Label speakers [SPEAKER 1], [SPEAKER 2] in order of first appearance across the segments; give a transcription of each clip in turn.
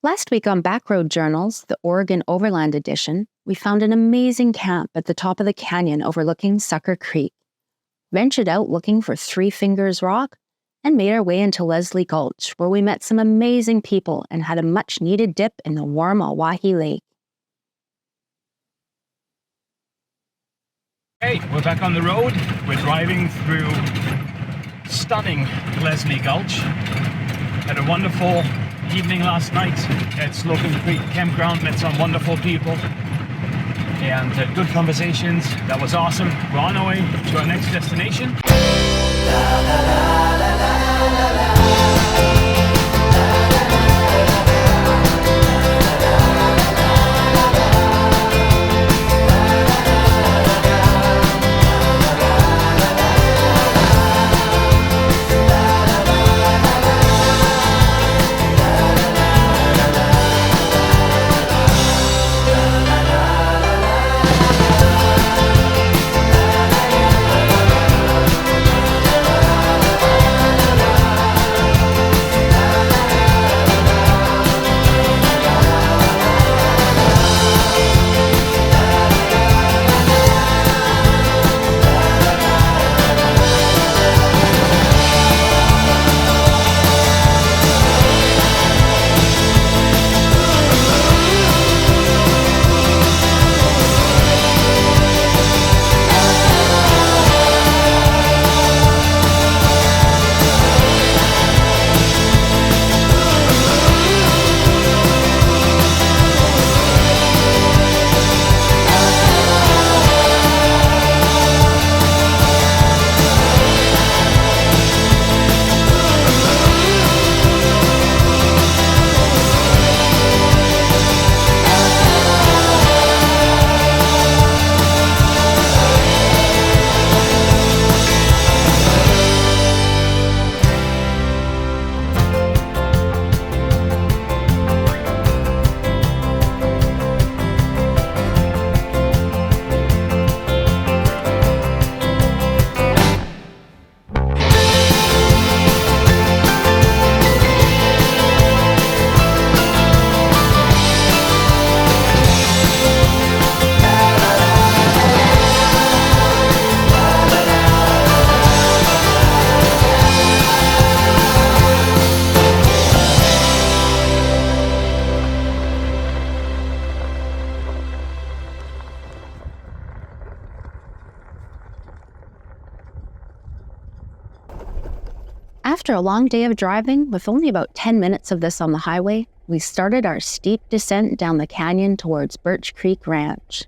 [SPEAKER 1] Last week on Backroad Journals, the Oregon Overland Edition, we found an amazing camp at the top of the canyon overlooking Sucker Creek, ventured out looking for Three Fingers Rock, and made our way into Leslie Gulch, where we met some amazing people and had a much-needed dip in the warm Owyhee Lake.
[SPEAKER 2] Hey, we're back on the road. We're driving through stunning Leslie Gulch. Had a wonderful evening last night at Slocum Creek Campground, met some wonderful people and had good conversations. That was awesome. We're on our way to our next destination.
[SPEAKER 1] After a long day of driving, with only about 10 minutes of this on the highway, we started our steep descent down the canyon towards Birch Creek Ranch.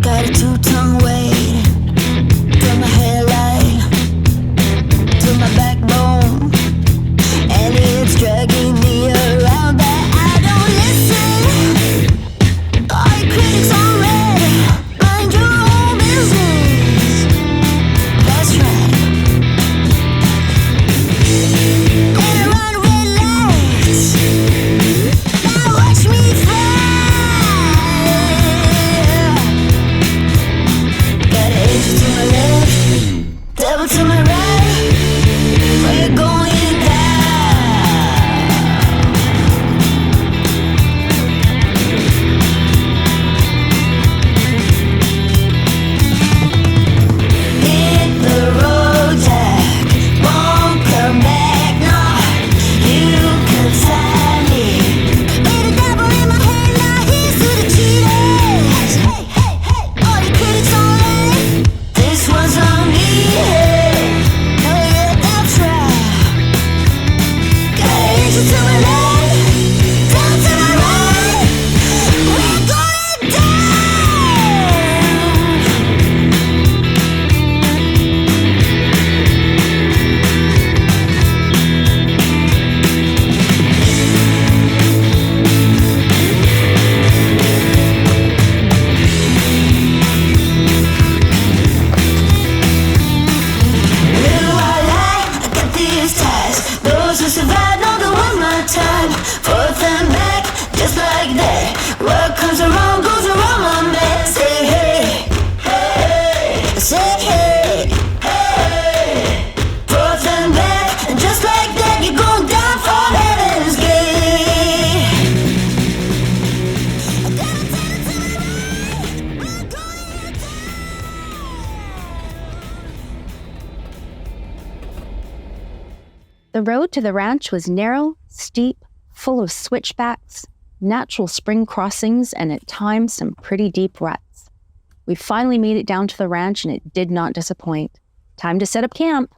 [SPEAKER 3] Got a two-tongue weight from my hairline to my backbone, and it's dragging me around, but I don't listen. All your critics are red, mind your own business. That's right. Better run red lights. Now watch me fly. Got an angel to my left, devil to my right. We're going down. Hit the road, Jack. Won't come back, no. You can tie me. With a devil in my hand, now here's to the cheaters. Hey, hey, hey. All your critics on red. This one's on me. Hey. comes around, goes around my man. Say hey, hey, say hey, hey. Forth and back, and just like that, you're going down for heaven's gate.
[SPEAKER 1] The road to the ranch was narrow, steep, full of switchbacks, natural spring crossings, and at times some pretty deep ruts. We finally made it down to the ranch and it did not disappoint. Time to set up camp.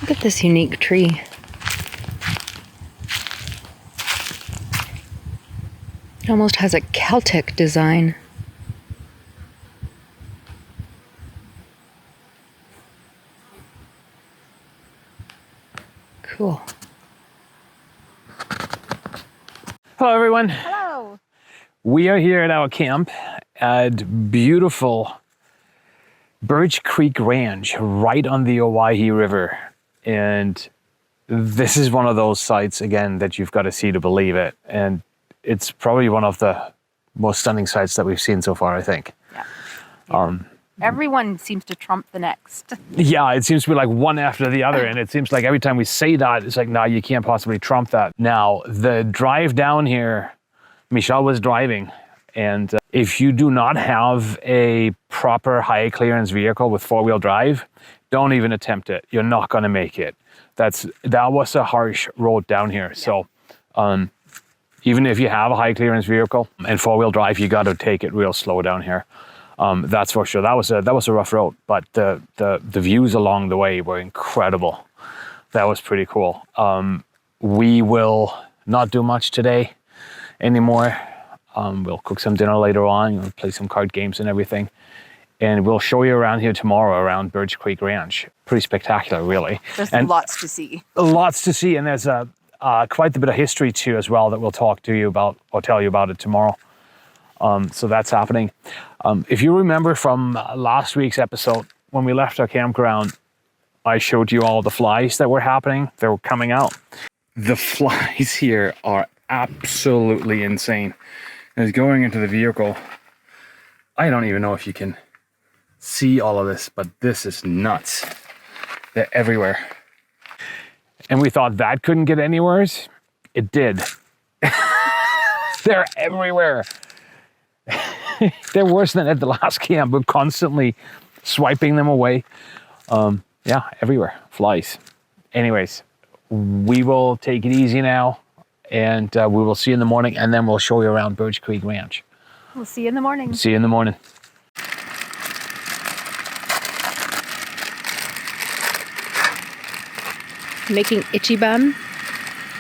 [SPEAKER 1] Look at this unique tree. It almost has a Celtic design. Cool.
[SPEAKER 2] Hello, everyone.
[SPEAKER 1] Hello.
[SPEAKER 2] We are here at our camp at beautiful Birch Creek Ranch, right on the Owyhee River. And this is one of those sites, again, that you've got to see to believe it. And it's probably one of the most stunning sites that we've seen so far, I think.
[SPEAKER 1] Yeah. Everyone seems to trump the next.
[SPEAKER 2] Yeah, it seems to be like one after the other. And it seems like every time we say that, it's like, no, you can't possibly trump that. Now, the drive down here, Michelle was driving. And if you do not have a proper high clearance vehicle with four-wheel drive, don't even attempt it. You're not going to make it. That was a harsh road down here. Yeah. So even if you have a high clearance vehicle and four-wheel drive, you got to take it real slow down here. That's for sure. That was a rough road, but the views along the way were incredible. That was pretty cool. We will not do much today anymore. We'll cook some dinner later on. We'll play some card games and everything. And we'll show you around here tomorrow around Birch Creek Ranch. Pretty spectacular, really.
[SPEAKER 1] There's lots to see.
[SPEAKER 2] Lots to see, and there's quite a bit of history too as well that we'll talk to you about or tell you about it tomorrow. So that's happening. If you remember from last week's episode, when we left our campground, I showed you all the flies that were happening. They were coming out. The flies here are absolutely insane. And going into the vehicle, I don't even know if you can see all of this, but this is nuts. They're everywhere. And we thought that couldn't get any worse. It did. They're everywhere. They're worse than at the last camp. We're constantly swiping them away. Yeah, everywhere. Flies. Anyways, we will take it easy now, and we will see you in the morning, and then we'll show you around Birch Creek Ranch.
[SPEAKER 1] We'll see you in the morning.
[SPEAKER 2] See you in the morning.
[SPEAKER 1] Making itchy bun.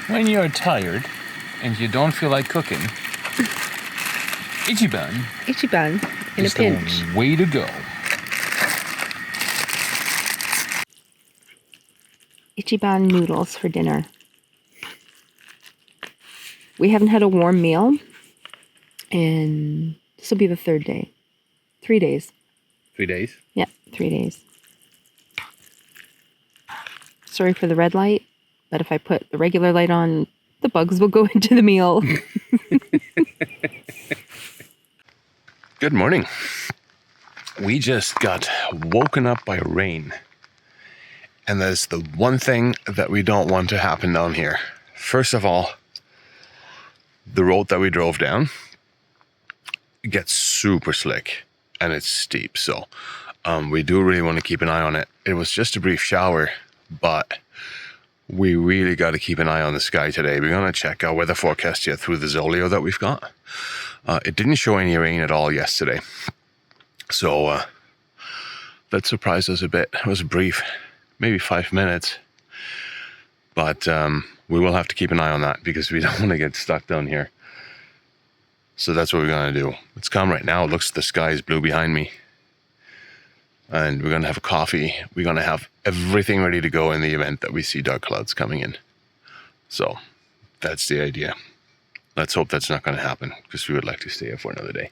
[SPEAKER 4] When you're tired and you don't feel like cooking, itchy bun.
[SPEAKER 1] Itchy bun in
[SPEAKER 4] is
[SPEAKER 1] a pinch.
[SPEAKER 4] The way to go.
[SPEAKER 1] Itchy bun noodles for dinner. We haven't had a warm meal, and this will be the third day. 3 days.
[SPEAKER 4] 3 days?
[SPEAKER 1] Yeah, 3 days. Sorry for the red light, but if I put the regular light on, the bugs will go into the meal.
[SPEAKER 4] Good morning. We just got woken up by rain. And that's the one thing that we don't want to happen down here. First of all, the road that we drove down gets super slick and it's steep. So We do really want to keep an eye on it. It was just a brief shower, but we really got to keep an eye on the sky today. We're going to check our weather forecast here through the Zoleo that we've got. It didn't show any rain at all yesterday. So that surprised us a bit. It was brief, maybe 5 minutes. But we will have to keep an eye on that because we don't want to get stuck down here. So that's what we're going to do. It's calm right now. It looks the sky is blue behind me. And we're going to have a coffee. We're going to have everything ready to go in the event that we see dark clouds coming in. So that's the idea. Let's hope that's not going to happen because we would like to stay here for another day.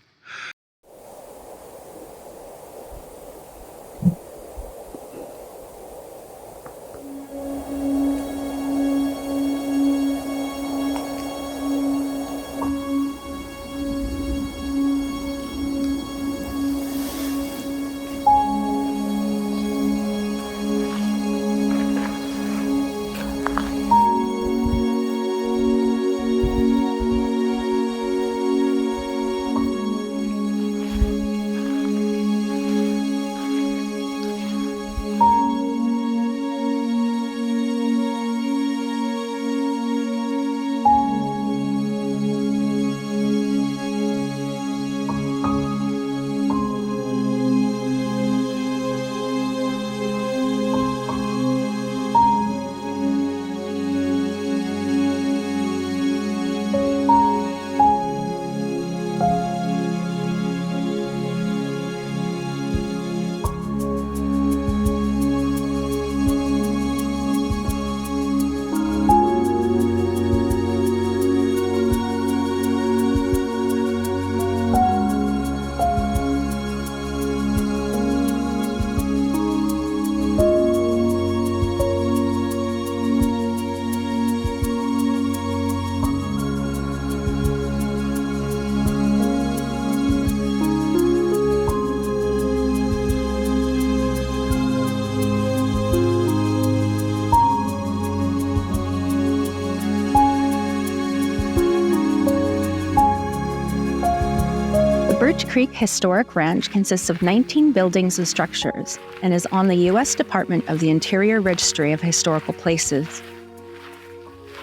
[SPEAKER 1] Birch Creek Historic Ranch consists of 19 buildings and structures and is on the U.S. Department of the Interior Registry of Historical Places.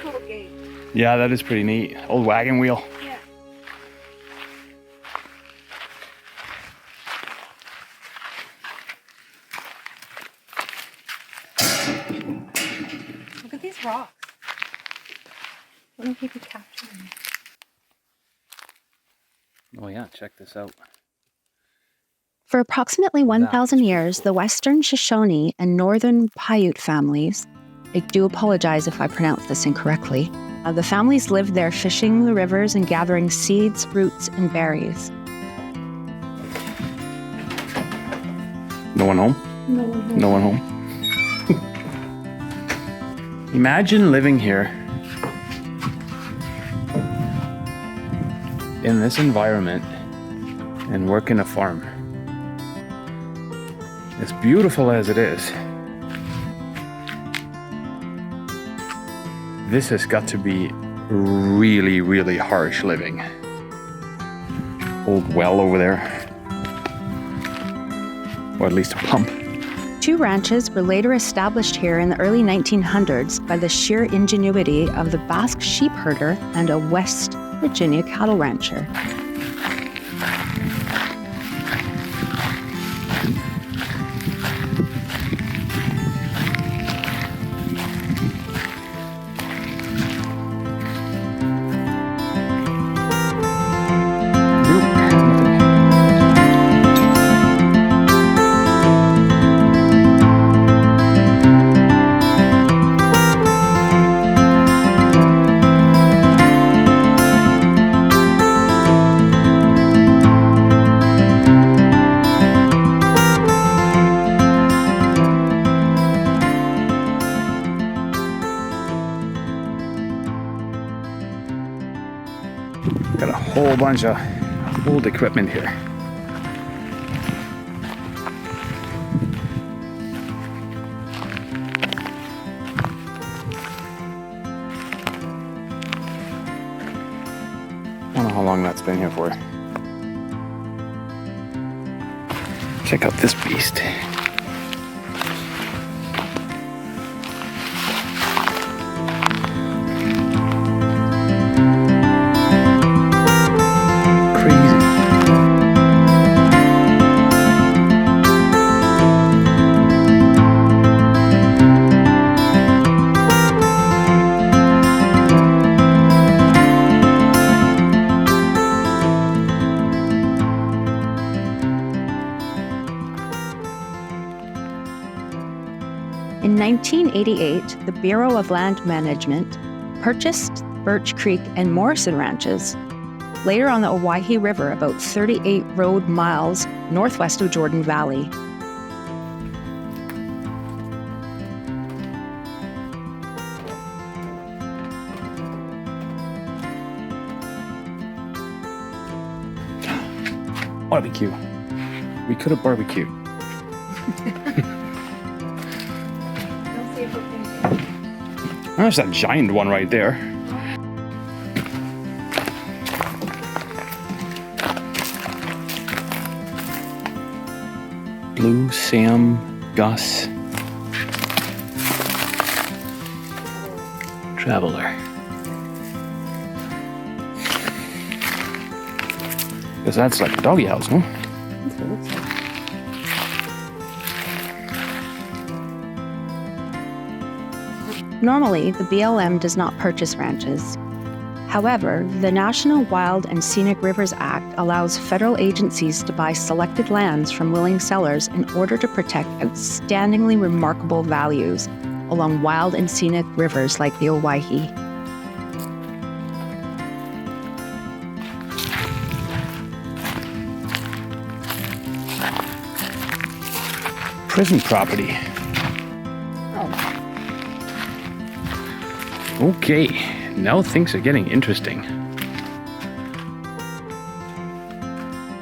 [SPEAKER 5] Cool gate.
[SPEAKER 2] Yeah, that is pretty neat. Old wagon wheel.
[SPEAKER 5] Yeah. Look at these rocks. I wonder if you could capture them.
[SPEAKER 2] Oh yeah, check this out.
[SPEAKER 1] For approximately 1,000 years, the Western Shoshone and Northern Paiute families, I do apologize if I pronounce this incorrectly, the families lived there fishing the rivers and gathering seeds, roots, and berries.
[SPEAKER 2] No one home? No one home. Imagine living here in this environment and working a farm. As beautiful as it is, this has got to be really, really harsh living. Old well over there, or at least a pump.
[SPEAKER 1] 2 ranches were later established here in the early 1900s by the sheer ingenuity of the Basque sheep herder and a West Virginia cattle rancher.
[SPEAKER 2] Got a whole bunch of old equipment here. I don't know how long that's been here for.
[SPEAKER 4] Check out this beast. Crazy.
[SPEAKER 1] In 1988, the Bureau of Land Management purchased Birch Creek and Morrison ranches, later on the Owyhee River, about 38 road miles northwest of Jordan Valley.
[SPEAKER 4] Barbecue. We could have barbecued. There's that giant one right there. Blue, Sam, Gus. Traveler. Because that's like a doggy house, no?
[SPEAKER 1] That's what it looks like. Normally, the BLM does not purchase ranches. However, the National Wild and Scenic Rivers Act allows federal agencies to buy selected lands from willing sellers in order to protect outstandingly remarkable values along wild and scenic rivers like the Owyhee.
[SPEAKER 4] Prison property. Okay, now things are getting interesting.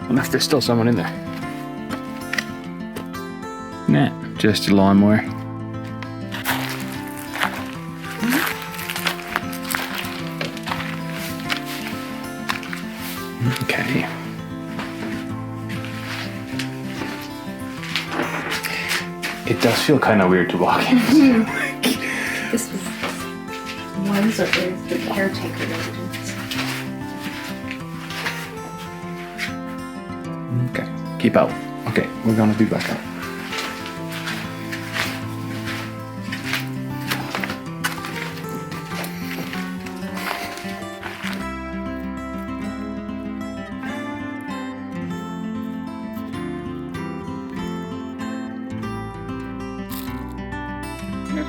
[SPEAKER 4] Unless there's still someone in there. Nah, just a lawnmower. Okay. It does feel kind of weird to walk in.
[SPEAKER 1] This was ones or is the caretaker residence.
[SPEAKER 4] Okay, keep out. Okay, we're gonna be back out.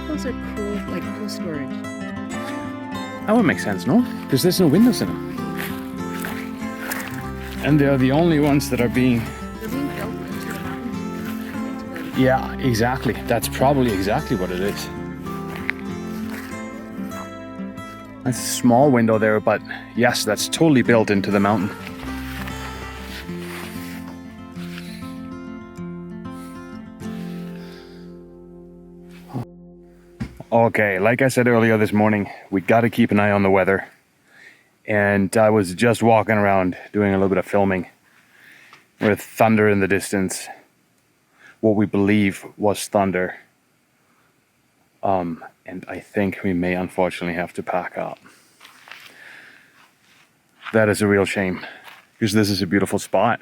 [SPEAKER 1] Those are cool, like cool storage.
[SPEAKER 4] That would make sense, no? Because there's no windows in them. And they're the only ones that are being...
[SPEAKER 1] They're being built into the mountain.
[SPEAKER 4] Yeah, exactly. That's probably exactly what it is. That's a small window there, but yes, that's totally built into the mountain. Okay, like I said earlier this morning, we got to keep an eye on the weather. And I was just walking around doing a little bit of filming with thunder in the distance. What we believe was thunder. And I think we may unfortunately have to pack up. That is a real shame, because this is a beautiful spot.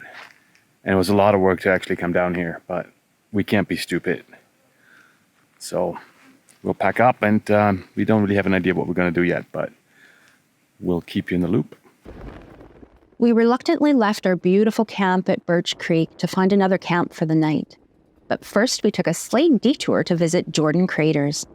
[SPEAKER 4] And it was a lot of work to actually come down here, but we can't be stupid. So we'll pack up, and we don't really have an idea what we're going to do yet, but we'll keep you in the loop.
[SPEAKER 1] We reluctantly left our beautiful camp at Birch Creek to find another camp for the night. But first, we took a slight detour to visit Jordan Craters.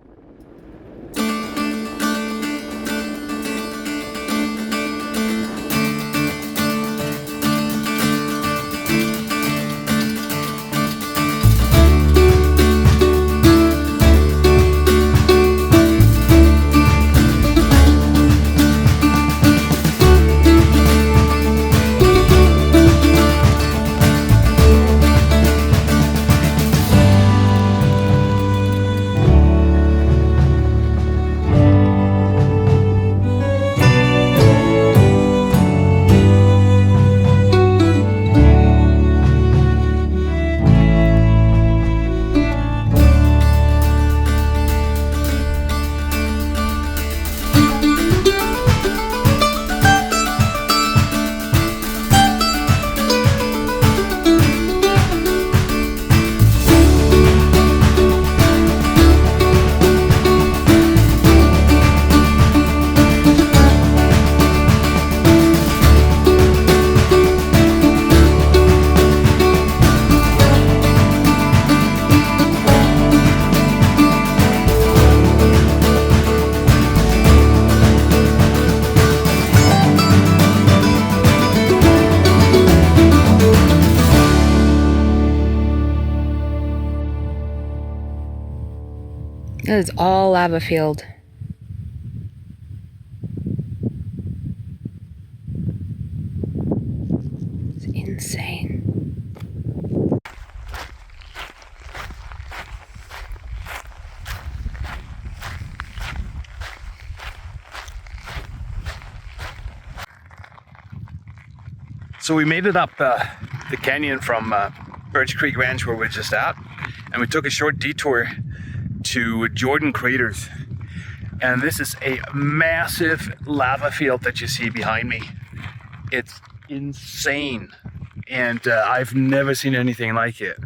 [SPEAKER 1] It is all lava field. It's insane.
[SPEAKER 2] So we made it up the canyon from Birch Creek Ranch where we're just at, and we took a short detour to Jordan Craters. And this is a massive lava field that you see behind me. It's insane, and I've never seen anything like it.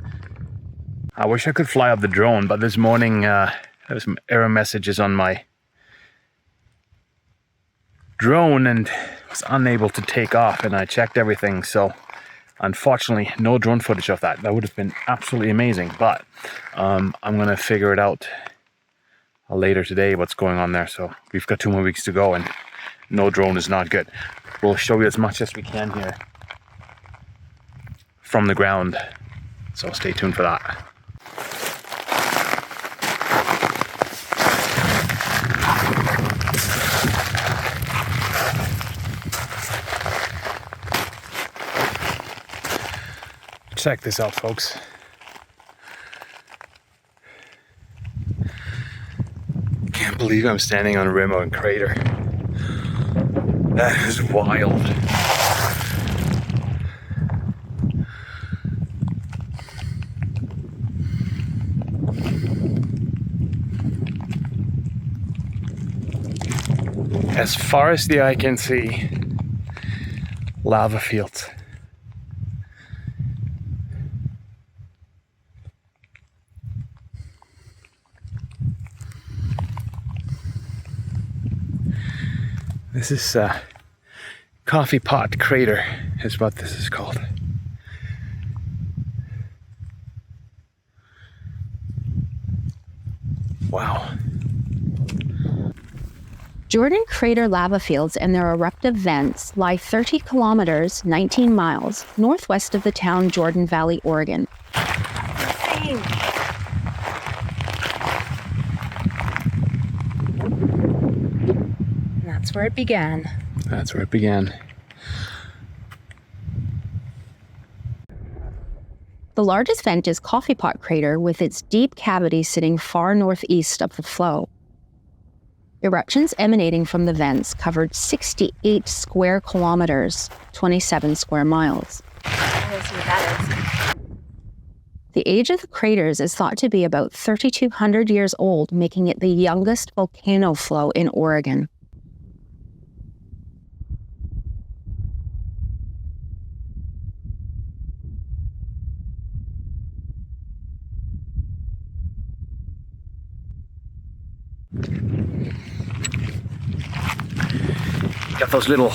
[SPEAKER 2] I wish I could fly up the drone, but this morning there was some error messages on my drone and was unable to take off, and I checked everything, so unfortunately no drone footage of that. That would have been absolutely amazing, but I'm gonna figure it out later today what's going on there. So we've got 2 more weeks to go, and no drone is not good. We'll show you as much as we can here from the ground, so stay tuned for that. Check this out, folks. Can't believe I'm standing on the rim of a crater. That is wild. As far as the eye can see, lava fields. This is Coffepot Crater is what this is called. Wow.
[SPEAKER 1] Jordan Crater lava fields and their eruptive vents lie 30 kilometers, 19 miles, northwest of the town Jordan Valley, Oregon. Insane. That's where it began.
[SPEAKER 2] That's where it began.
[SPEAKER 1] The largest vent is Coffepot Crater, with its deep cavity sitting far northeast of the flow. Eruptions emanating from the vents covered 68 square kilometers, 27 square miles. The age of the craters is thought to be about 3,200 years old, making it the youngest volcano flow in Oregon.
[SPEAKER 2] Got those little,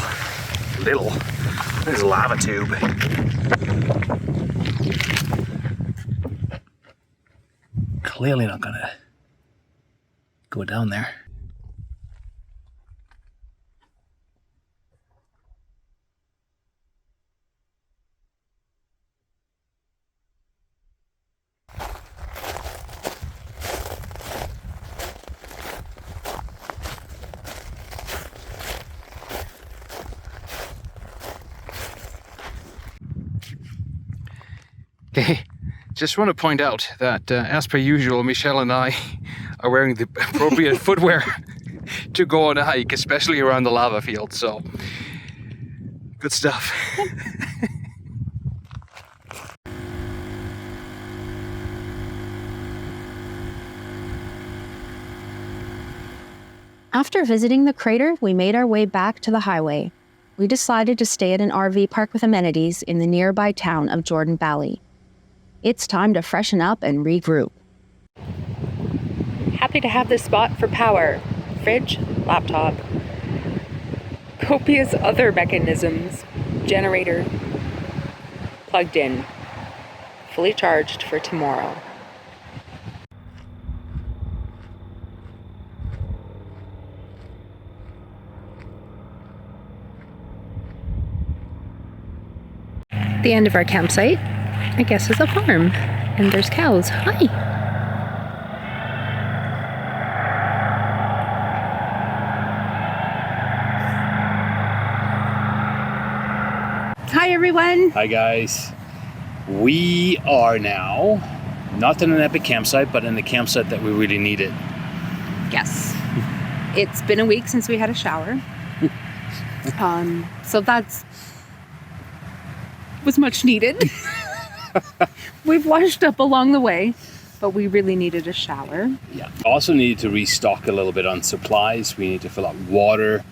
[SPEAKER 2] there's a lava tube. Clearly not gonna go down there. Okay, just want to point out that as per usual, Michelle and I are wearing the appropriate footwear to go on a hike, especially around the lava field, so good stuff.
[SPEAKER 1] After visiting the crater, we made our way back to the highway. We decided to stay at an RV park with amenities in the nearby town of Jordan Valley. It's time to freshen up and regroup. Happy to have this spot for power. Fridge, laptop, copious other mechanisms, generator, plugged in, fully charged for tomorrow. The end of our campsite, I guess, is a farm, and there's cows. Hi! Hi, everyone.
[SPEAKER 2] Hi guys. We are now not in an epic campsite, but in the campsite that we really needed.
[SPEAKER 1] Yes. It's been a week since we had a shower. So was much needed. We've washed up along the way, but we really needed a shower.
[SPEAKER 2] Yeah. Also needed to restock a little bit on supplies. We need to fill up water.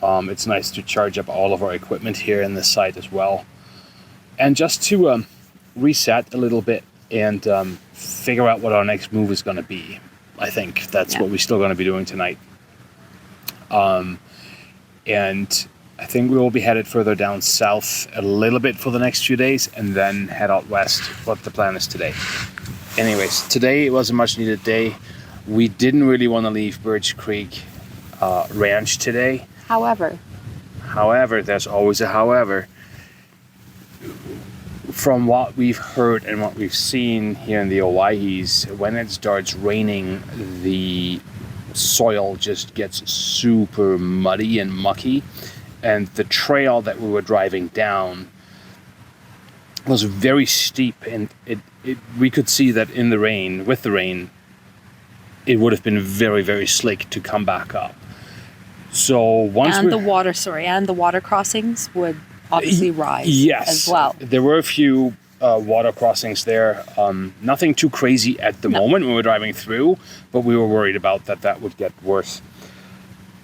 [SPEAKER 2] It's nice to charge up all of our equipment here in the site as well. And just to reset a little bit and figure out what our next move is going to be. I think that's what we're still going to be doing tonight. And I think we will be headed further down south a little bit for the next few days and then head out west, what the plan is today. Anyways, today it was a much needed day. We didn't really want to leave Birch Creek Ranch today.
[SPEAKER 1] However,
[SPEAKER 2] there's always a however. From what we've heard and what we've seen here in the Oyhees, when it starts raining, the soil just gets super muddy and mucky. And the trail that we were driving down was very steep, and we could see that in the rain, with the rain, it would have been very, very slick to come back up. So once
[SPEAKER 1] and the water crossings would obviously rise as well.
[SPEAKER 2] There were a few water crossings there. Nothing too crazy at the moment when we were driving through, but we were worried about that would get worse.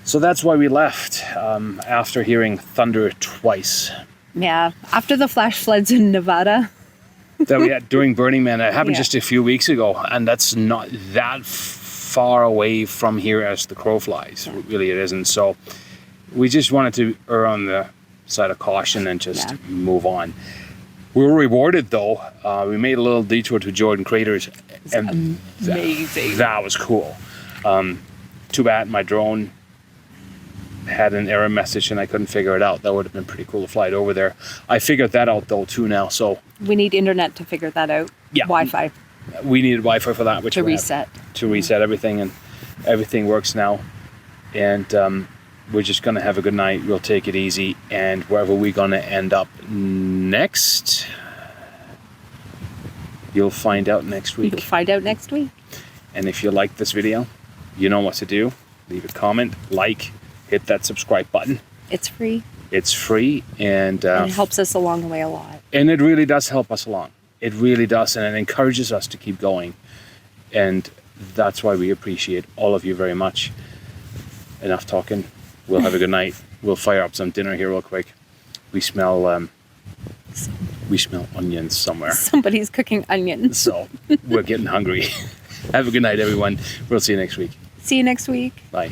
[SPEAKER 2] So that's why we left after hearing thunder twice.
[SPEAKER 1] Yeah, after the flash floods in Nevada.
[SPEAKER 2] That we had during Burning Man. It happened just a few weeks ago, and that's not that far away from here as the crow flies. Really, it isn't. So we just wanted to err on the side of caution and just move on. We were rewarded though. We made a little detour to Jordan Craters, and
[SPEAKER 1] amazing.
[SPEAKER 2] That was cool. Too bad my drone had an error message and I couldn't figure it out. That would have been pretty cool to fly it over there. I figured that out though too now. So
[SPEAKER 1] we need internet to figure that out.
[SPEAKER 2] Yeah,
[SPEAKER 1] Wi-Fi.
[SPEAKER 2] We needed Wi-Fi for that, which
[SPEAKER 1] to reset.
[SPEAKER 2] To reset everything, and everything works now. And we're just gonna have a good night. We'll take it easy, and wherever we're gonna end up next, you'll find out next week.
[SPEAKER 1] You'll find out next week.
[SPEAKER 2] And if you like this video, you know what to do. Leave a comment, like, hit that subscribe button.
[SPEAKER 1] It's free.
[SPEAKER 2] It's free, and
[SPEAKER 1] it helps us along the way a lot.
[SPEAKER 2] And it really does help us along. It really does, and it encourages us to keep going. And that's why we appreciate all of you very much. Enough talking. We'll have a good night. We'll fire up some dinner here real quick. We smell onions somewhere.
[SPEAKER 1] Somebody's cooking onions.
[SPEAKER 2] So we're getting hungry. Have a good night, everyone. We'll see you next week.
[SPEAKER 1] See you next week.
[SPEAKER 2] Bye.